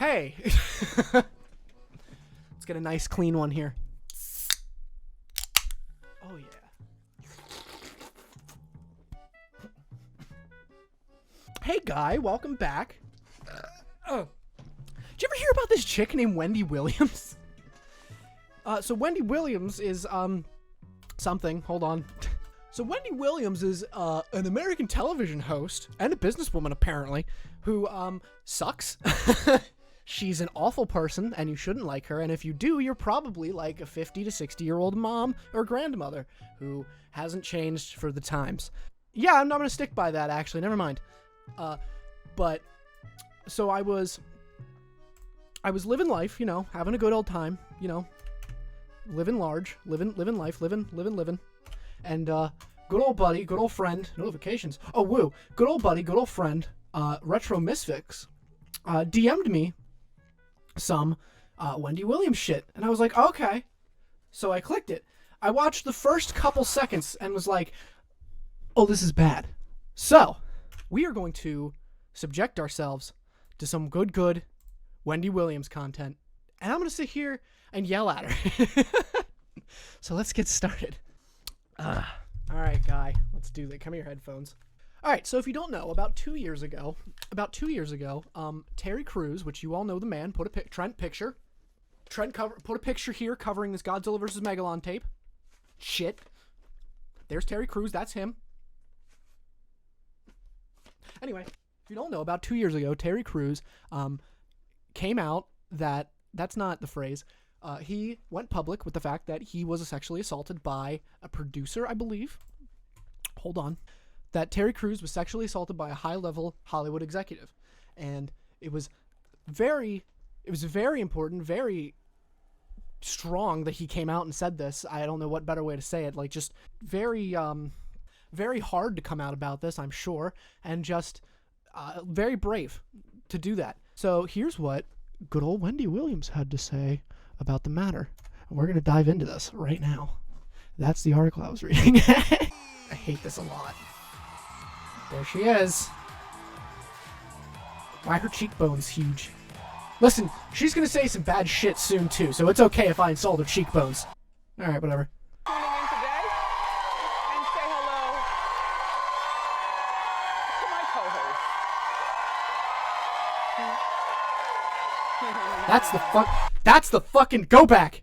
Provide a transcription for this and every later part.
Hey! Let's get a nice clean one here. Oh, yeah. Hey, Guy. Welcome back. Did you ever hear about this chick named Wendy Williams? So Wendy Williams is, something. Hold on. So Wendy Williams is, an American television host and a businesswoman, apparently, who, sucks. She's an awful person, and you shouldn't like her, and if you do, you're probably like a 50 to 60-year-old mom or grandmother who hasn't changed for the times. Yeah, I'm not gonna stick by that, actually. Never mind. But, so I was living life, you know, having a good old time, you know, living large, living life, living. And, good old buddy, good old friend, notifications. Oh, woo. Good old buddy, good old friend, Retro Misfix, DM'd me some, Wendy Williams shit. And I was like, okay. So I clicked it. I watched the first couple seconds and was like, oh, this is bad. So, we are going to subject ourselves to some good Wendy Williams content. And I'm going to sit here and yell at her. So let's get started. All right, Guy, let's do that. Come here, headphones. All right, so if you don't know, about 2 years ago, Terry Crews, which you all know the man, put a Trent picture. Trent put a picture here covering this Godzilla vs. Megalon tape. Shit. There's Terry Crews. That's him. Anyway, if you don't know, about 2 years ago, Terry Crews came out that's not the phrase. He went public with the fact that he was sexually assaulted by a producer, I believe. Hold on. That Terry Crews was sexually assaulted by a high-level Hollywood executive. And it was very important, very strong that he came out and said this. I don't know what better way to say it. Like, just very hard to come out about this, I'm sure. And just very brave to do that. So here's what good old Wendy Williams had to say about the matter. And we're going to dive into this right now. That's the article I was reading. I hate this a lot. There she is. Why are her cheekbones huge? Listen, she's gonna say some bad shit soon too, so it's okay if I insult her cheekbones. Alright, whatever. Tuning in today and say hello to my co-host. That's the fucking go back!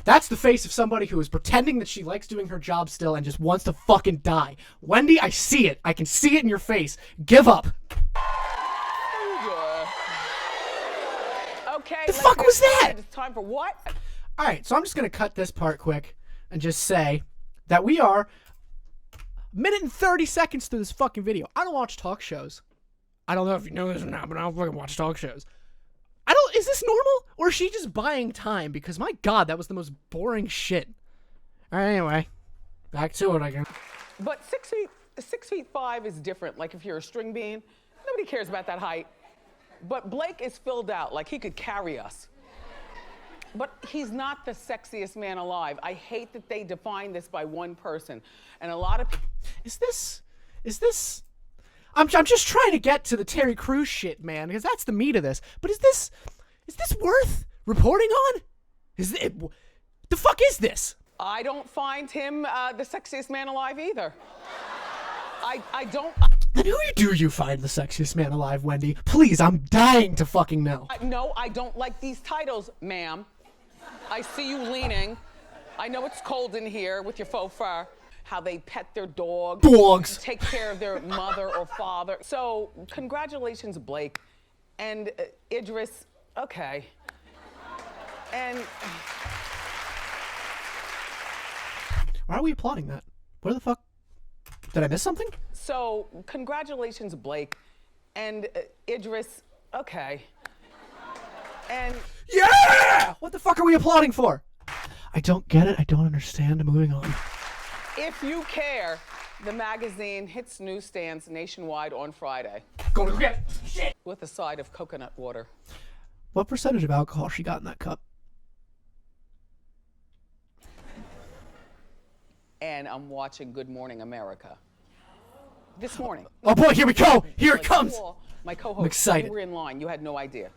That's the face of somebody who is pretending that she likes doing her job still and just wants to fucking die. Wendy, I see it. I can see it in your face. Give up. Okay. The fuck was that? It's time for what? Alright, so I'm just going to cut this part quick and just say that we are a minute and 30 seconds through this fucking video. I don't watch talk shows. I don't know if you know this or not, but I don't fucking watch talk shows. Is this normal? Or is she just buying time? Because my god, that was the most boring shit. Alright, anyway. Back to it, I guess. But 6'5" is different. Like if you're a string bean, nobody cares about that height. But Blake is filled out, like he could carry us. But he's not the sexiest man alive. I hate that they define this by one person. And a lot of Is this I'm just trying to get to the Terry Crews shit, man, because that's the meat of this. But is this worth reporting on? The fuck is this? I don't find him the sexiest man alive either. I don't. Then who do you find the sexiest man alive, Wendy? Please, I'm dying to fucking know. No, I don't like these titles, ma'am. I see you leaning. I know it's cold in here with your faux fur. How they pet their dogs. Take care of their mother or father. So, congratulations, Blake. And Idris, okay. And... Why are we applauding that? What the fuck? Did I miss something? So, congratulations, Blake. And Idris, okay. And... Yeah! What the fuck are we applauding for? I don't get it. I don't understand. Moving on. If you care, the magazine hits newsstands nationwide on Friday. Go to get shit! With a side of coconut water. What percentage of alcohol she got in that cup? And I'm watching Good Morning America. this morning. Oh boy, here we go. Here it comes. My co-host, I'm excited. you were in line. You had no idea.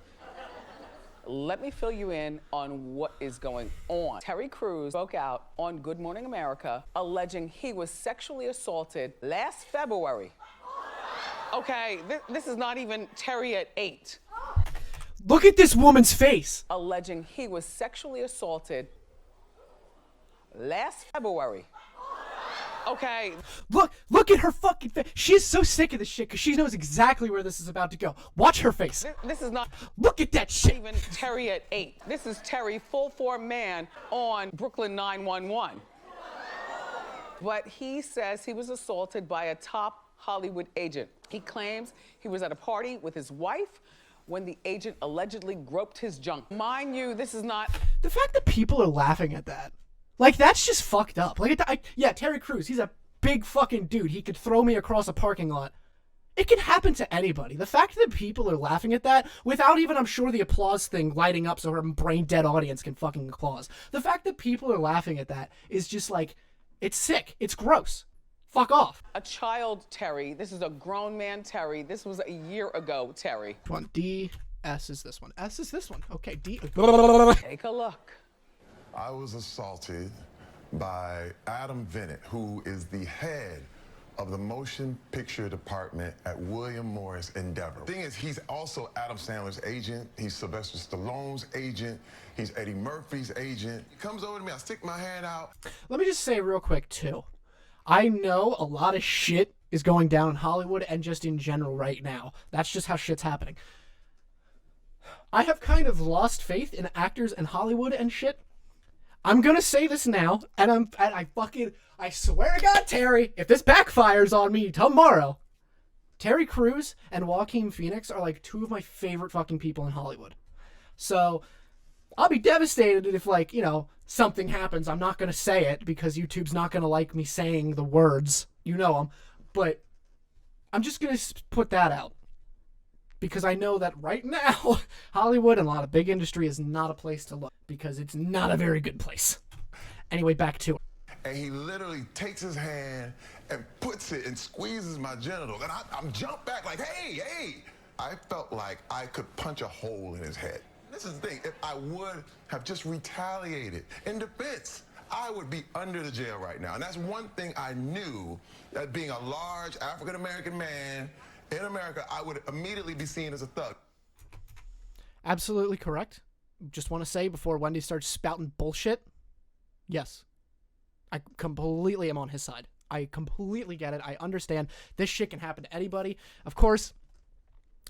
Let me fill you in on what is going on. Terry Crews spoke out on Good Morning America alleging he was sexually assaulted last February. Okay, this is not even Terry at 8. Look at this woman's face. Alleging he was sexually assaulted last February. Okay. Look at her fucking face. She's so sick of this shit because she knows exactly where this is about to go. Watch her face. This is not. Look at that shit. Even Terry at 8. This is Terry, full form man on Brooklyn 911. But he says he was assaulted by a top Hollywood agent. He claims he was at a party with his wife when the agent allegedly groped his junk. Mind you, this is not. The fact that people are laughing at that. Like, that's just fucked up. Like, yeah, Terry Crews, he's a big fucking dude. He could throw me across a parking lot. It can happen to anybody. The fact that people are laughing at that without even, I'm sure, the applause thing lighting up so her brain-dead audience can fucking applause. The fact that people are laughing at that is just like, it's sick. It's gross. Fuck off. A child Terry. This is a grown man Terry. This was a year ago Terry. One D, S is this one. S is this one. Okay, D. Take a look. I was assaulted by Adam Bennett, who is the head of the motion picture department at William Morris Endeavor. The thing is, he's also Adam Sandler's agent. He's Sylvester Stallone's agent. He's Eddie Murphy's agent. He comes over to me, I stick my hand out. Let me just say real quick, too. I know a lot of shit is going down in Hollywood and just in general right now. That's just how shit's happening. I have kind of lost faith in actors and Hollywood and shit. I'm gonna say this now, and I swear to God, Terry, if this backfires on me tomorrow, Terry Crews and Joaquin Phoenix are like two of my favorite fucking people in Hollywood. So I'll be devastated if, like, you know, something happens. I'm not gonna say it because YouTube's not gonna like me saying the words. You know them. But I'm just gonna put that out. Because I know that right now, Hollywood and a lot of big industry is not a place to look. Because it's not a very good place. Anyway, back to it. And he literally takes his hand and puts it and squeezes my genital. And I'm jumped back like, hey, hey. I felt like I could punch a hole in his head. This is the thing. If I would have just retaliated in defense, I would be under the jail right now. And that's one thing I knew, that being a large African-American man in America, I would immediately be seen as a thug. Absolutely correct. Just want to say before Wendy starts spouting bullshit, yes, I completely am on his side. I completely get it. I understand this shit can happen to anybody. Of course,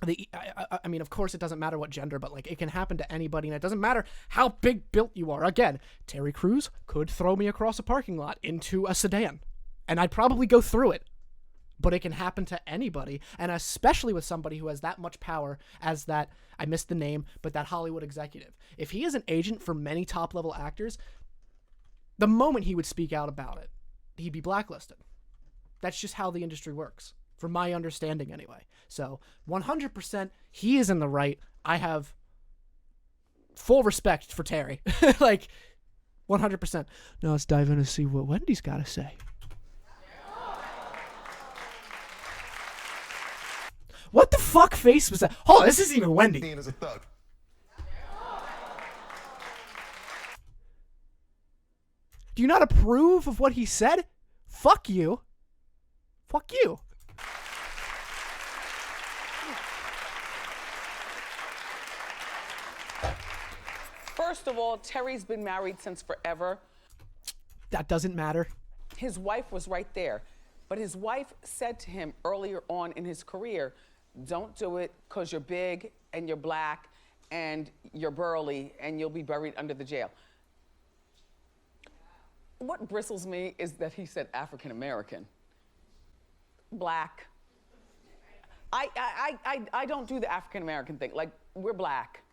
I mean, of course it doesn't matter what gender, but like it can happen to anybody, and it doesn't matter how big built you are. Again, Terry Crews could throw me across a parking lot into a sedan, and I'd probably go through it. But it can happen to anybody, and especially with somebody who has that much power as that, I missed the name, but that Hollywood executive. If he is an agent for many top-level actors, the moment he would speak out about it, he'd be blacklisted. That's just how the industry works, from my understanding anyway. So 100% he is in the right. I have full respect for Terry. Like, 100%. Now let's dive in and see what Wendy's got to say. What the fuck face was that? Oh, this isn't even Wendy. Seen as a thug. Do you not approve of what he said? Fuck you. Fuck you. First of all, Terry's been married since forever. That doesn't matter. His wife was right there. But his wife said to him earlier on in his career, don't do it because you're big and you're black and you're burly and you'll be buried under the jail. What bristles me is that he said African American. Black. I don't do the African American thing. Like, we're black.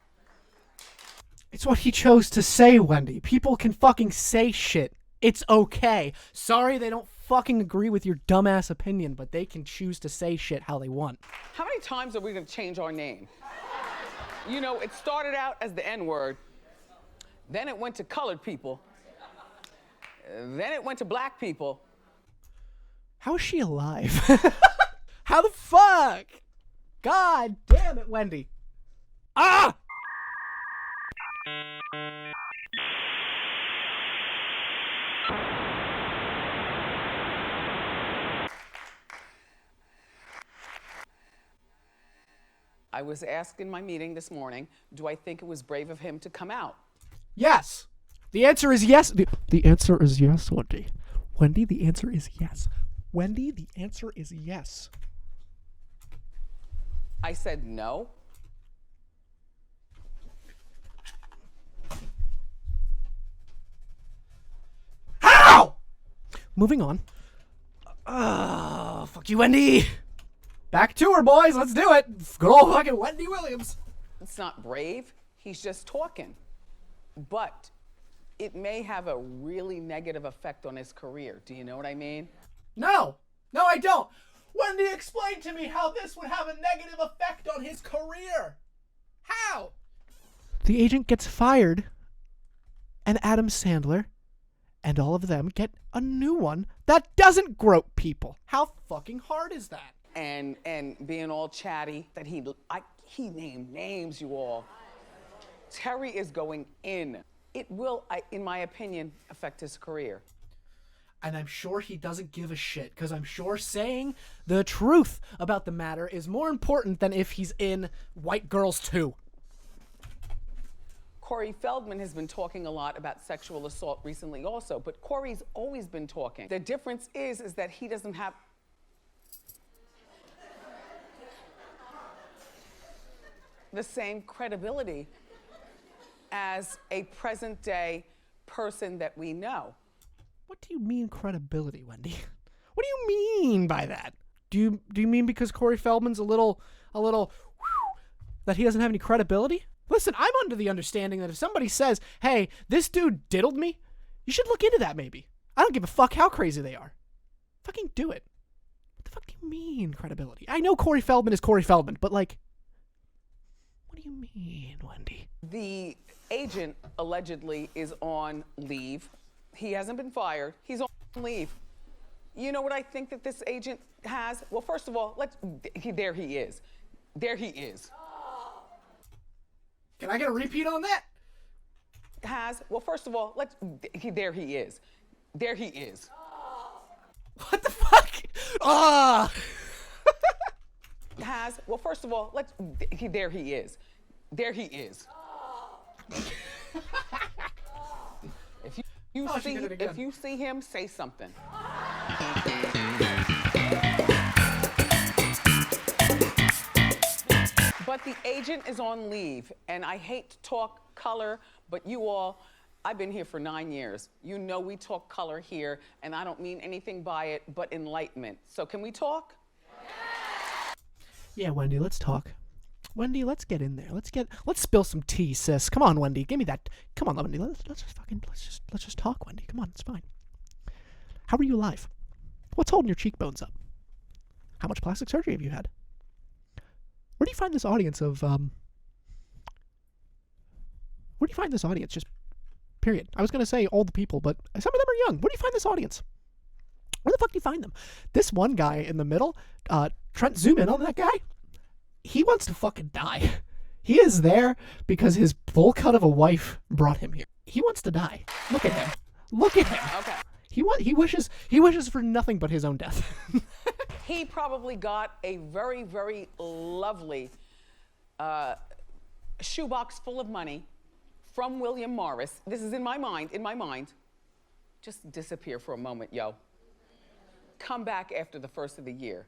It's what he chose to say, Wendy. People can fucking say shit. It's okay. Sorry they don't fucking agree with your dumbass opinion, but they can choose to say shit how they want. How many times are we gonna change our name? You know, it started out as the N-word, then it went to colored people, then it went to black people. How is she alive? How the fuck? God damn it, Wendy. Ah! I was asked in my meeting this morning, do I think it was brave of him to come out? Yes. The answer is yes. The answer is yes, Wendy. Wendy, the answer is yes. Wendy, the answer is yes. I said no. How? Moving on. Fuck you, Wendy. Back to her, boys. Let's do it. Good old fucking Wendy Williams. It's not brave. He's just talking. But it may have a really negative effect on his career. Do you know what I mean? No. No, I don't. Wendy, explain to me how this would have a negative effect on his career. How? The agent gets fired, and Adam Sandler and all of them get a new one that doesn't grope people. How fucking hard is that? And being all chatty, that he named names, you all. Terry is going in. It will, in my opinion, affect his career. And I'm sure he doesn't give a shit, because I'm sure saying the truth about the matter is more important than if he's in White Girls 2. Corey Feldman has been talking a lot about sexual assault recently also, but Corey's always been talking. The difference is that he doesn't have the same credibility as a present-day person that we know. What do you mean credibility, Wendy? What do you mean by that? Do you mean because Corey Feldman's a little that he doesn't have any credibility? Listen, I'm under the understanding that if somebody says, "Hey, this dude diddled me," you should look into that maybe. I don't give a fuck how crazy they are. Fucking do it. What the fuck do you mean credibility? I know Corey Feldman is Corey Feldman, but like, what do you mean, Wendy? The agent allegedly is on leave. He hasn't been fired. He's on leave. You know what I think that this agent has? Well, first of all, there he is. There he is. Can I get a repeat on that? Well, first of all, there he is. There he is. What the fuck? Ah! Well, first of all, there he is. There he is. If you see him, say something. But the agent is on leave, and I hate to talk color, but you all, I've been here for 9 years. You know we talk color here, and I don't mean anything by it but enlightenment. So can we talk? Yeah, Wendy, let's talk. Wendy, let's get in there. Let's spill some tea, sis. Come on, Wendy, give me that. Come on, Wendy, let's just talk, Wendy. Come on, it's fine. How are you alive? What's holding your cheekbones up? How much plastic surgery have you had? Where do you find this audience of, where do you find this audience? Just, period. I was going to say old people, but some of them are young. Where do you find this audience? Where the fuck do you find them? This one guy in the middle, Trent, zoom in on that guy. He wants to fucking die. He is there because his full cut of a wife brought him here. He wants to die. Look at him. Look at him. Okay. He wishes for nothing but his own death. He probably got a very, very lovely shoebox full of money from William Morris. This is in my mind. Just disappear for a moment, yo. Come back after the first of the year.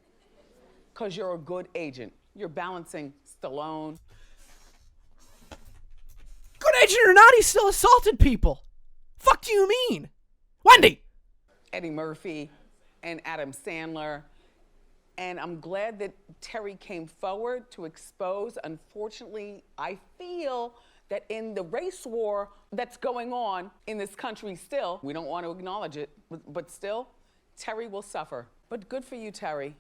Because you're a good agent. You're balancing Stallone. Good agent or not, he still assaulted people. Fuck do you mean? Wendy! Eddie Murphy and Adam Sandler. And I'm glad that Terry came forward to expose. Unfortunately, I feel that in the race war that's going on in this country still, we don't want to acknowledge it, but still, Terry will suffer. But good for you, Terry.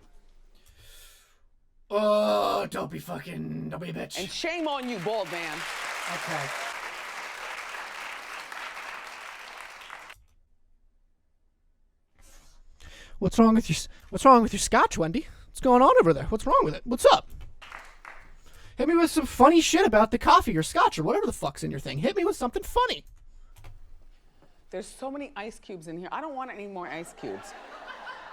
Oh, don't be a bitch. And shame on you, bald man. Okay. What's wrong with your scotch, Wendy? What's going on over there? What's wrong with it? What's up? Hit me with some funny shit about the coffee or scotch or whatever the fuck's in your thing. Hit me with something funny. There's so many ice cubes in here. I don't want any more ice cubes.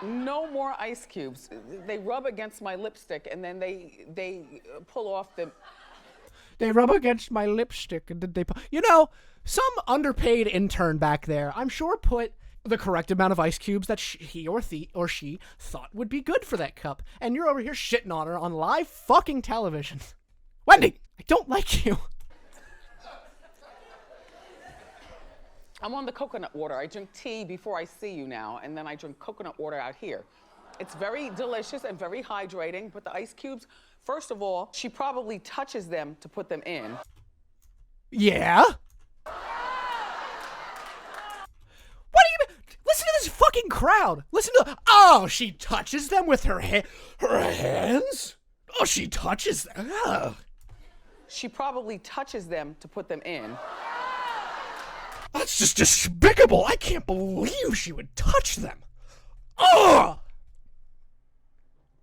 No more ice cubes. They rub against my lipstick and then they pull off the... They rub against my lipstick and then they... You know, some underpaid intern back there, I'm sure put the correct amount of ice cubes that he or she thought would be good for that cup. And you're over here shitting on her on live fucking television. Wendy, I don't like you. I'm on the coconut water. I drink tea before I see you now, and then I drink coconut water out here. It's very delicious and very hydrating, but the ice cubes, first of all, she probably touches them to put them in. Yeah? What do you mean? Listen to this fucking crowd. Listen to... Oh, she touches them with her hands? Oh, she touches them. Ugh. She probably touches them to put them in. That's just despicable. I can't believe she would touch them. Ugh!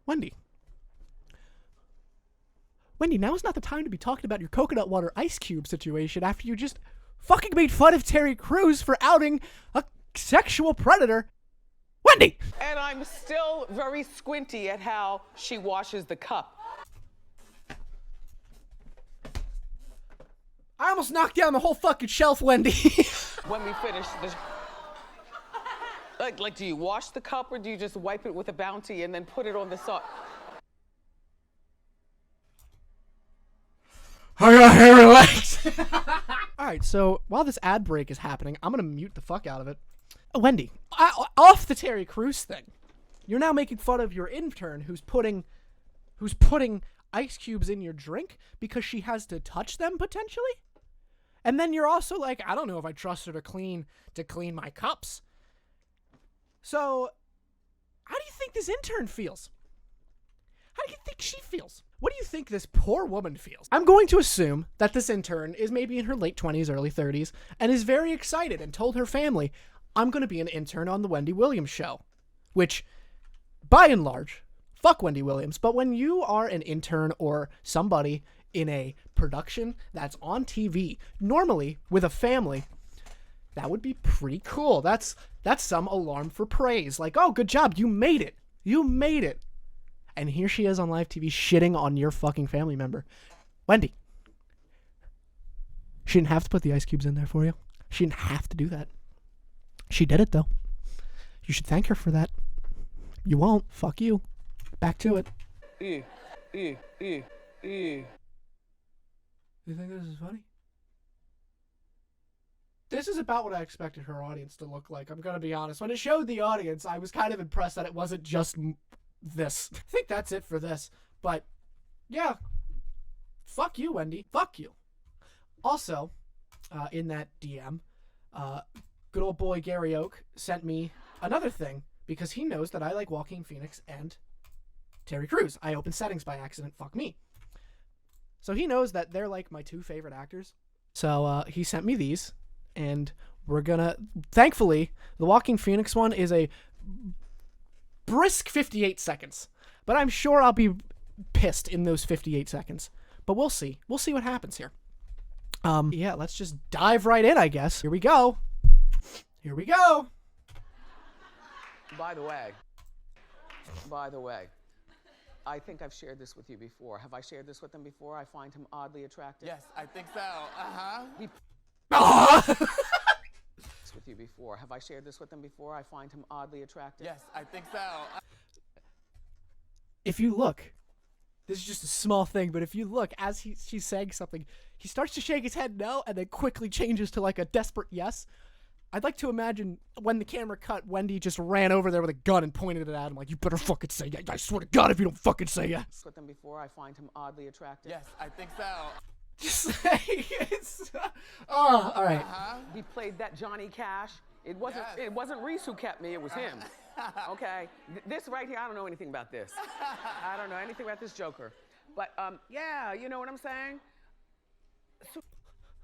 Wendy, now is not the time to be talking about your coconut water ice cube situation after you just fucking made fun of Terry Crews for outing a sexual predator. Wendy! And I'm still very squinty at how she washes the cup. I almost knocked down the whole fucking shelf, Wendy. When we finish the... Like, do you wash the cup or do you just wipe it with a Bounty and then put it on the sauce? I got hairy legs. All right, so while this ad break is happening, I'm gonna mute the fuck out of it. Wendy, off the Terry Crews thing. You're now making fun of your intern who's putting ice cubes in your drink because she has to touch them potentially. And then you're also like, I don't know if I trust her to clean my cups. So, how do you think this intern feels? How do you think she feels? What do you think this poor woman feels? I'm going to assume that this intern is maybe in her late 20s, early 30s, and is very excited and told her family, I'm going to be an intern on the Wendy Williams show. Which, by and large, fuck Wendy Williams. But when you are an intern or somebody in a production that's on TV, normally with a family, that would be pretty cool. That's some alarm for praise. Like, oh, good job. You made it. You made it. And here she is on live TV shitting on your fucking family member. Wendy. She didn't have to put the ice cubes in there for you. She didn't have to do that. She did it, though. You should thank her for that. You won't. Fuck you. Back to it. You think this is funny? This is about what I expected her audience to look like. I'm going to be honest. When it showed the audience, I was kind of impressed that it wasn't just this. I think that's it for this. But, yeah. Fuck you, Wendy. Fuck you. Also, in that DM, good old boy Gary Oak sent me another thing because he knows that I like Joaquin Phoenix and Terry Crews. I opened settings by accident. Fuck me. So he knows that they're like my two favorite actors. So he sent me these, and we're gonna... Thankfully, the Joaquin Phoenix one is a brisk 58 seconds. But I'm sure I'll be pissed in those 58 seconds. But we'll see. We'll see what happens here. Yeah, let's just dive right in, I guess. Here we go. Here we go. By the way, I think I've shared this with you before. Have I shared this with them before? I find him oddly attractive. Yes, I think so. Uh-huh. With you before. Have I shared this with them before? I find him oddly attractive. Yes, I think so. If you look, this is just a small thing, but if you look, as she's saying something, he starts to shake his head no, and then quickly changes to like a desperate yes. I'd like to imagine when the camera cut, Wendy just ran over there with a gun and pointed it at him like, you better fucking say yes. I swear to God if you don't fucking say yes. With them before, I find him oddly attractive. Yes, I think so. Just say it's... Oh, all right. Uh-huh. He played that Johnny Cash. It wasn't Reese who kept me, it was him. Okay? This right here, I don't know anything about this. I don't know anything about this Joker. But, yeah, you know what I'm saying?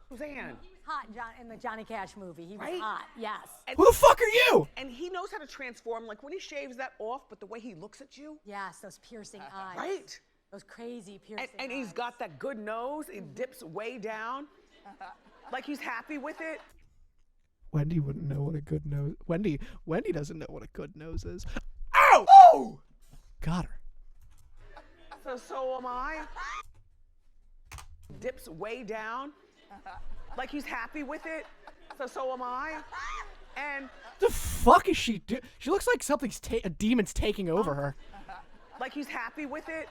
Suzanne. Hot in the Johnny Cash movie. He was Right? hot. Yes. Who the fuck are you? And he knows how to transform, like when he shaves that off, but the way he looks at you, Yes, those piercing eyes. right? Those crazy piercing And eyes. he's got that good nose. It dips way down, like he's happy with it. Wendy wouldn't know what a good nose. Wendy doesn't know what a good nose is. Ow! Oh! Got her. So am I. Dips way down, like he's happy with it. So am I. And The fuck is she do? She looks like something's a demon's taking over her. like he's happy with it.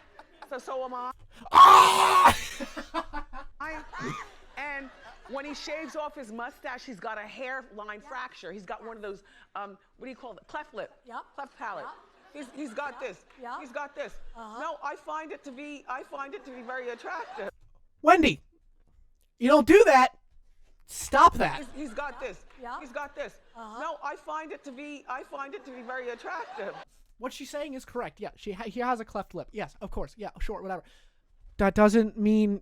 So am I. Ah! And when he shaves off his mustache, he's got a hairline fracture. He's got one of those, what do you call it? Cleft lip. Yep. Cleft palate. He's got this. Yep. He's got this. No, I find it to be very attractive. Wendy, you don't do that. Stop that. He's got this. Yep. He's got this. No, I find it to be very attractive. What she's saying is correct. Yeah, he has a cleft lip. Yes, of course. Yeah, sure, whatever. That doesn't mean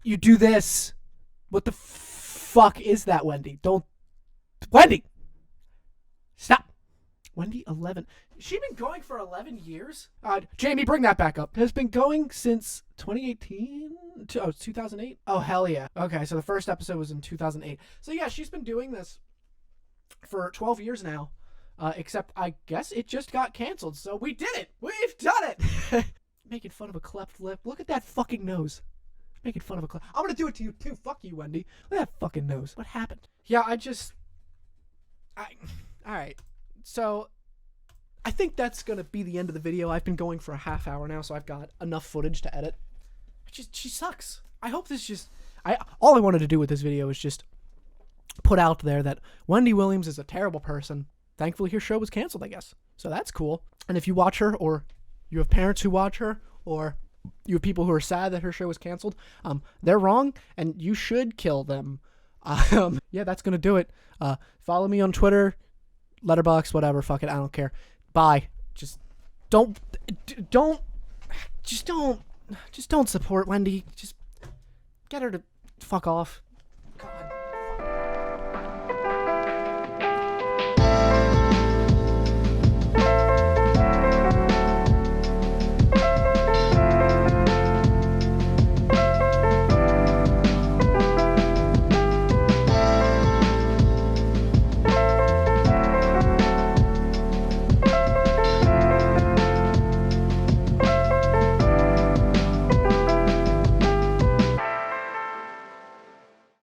you do this. What the fuck is that, Wendy? Wendy! Stop. Wendy, 11. She's been going for 11 years? Jamie, bring that back up. Has been going since 2018? 2008? Oh, hell yeah. Okay, so the first episode was in 2008. So yeah, she's been doing this for 12 years now. Except I guess it just got canceled. So we did it. We've done it. Making fun of a cleft lip. Look at that fucking nose. Making fun of a cleft. I'm gonna do it to you too. Fuck you, Wendy. Look at that fucking nose. What happened? Yeah, alright. So I think that's gonna be the end of the video. I've been going for a half hour now, so I've got enough footage to edit. She sucks. I hope this all I wanted to do with this video is just put out there that Wendy Williams is a terrible person. Thankfully, her show was canceled, I guess. So that's cool. And if you watch her, or you have parents who watch her, or you have people who are sad that her show was canceled, they're wrong, and you should kill them. Yeah, that's gonna do it. Follow me on Twitter, Letterboxd, whatever. Fuck it, I don't care. Bye. Just don't support Wendy. Just get her to fuck off. God.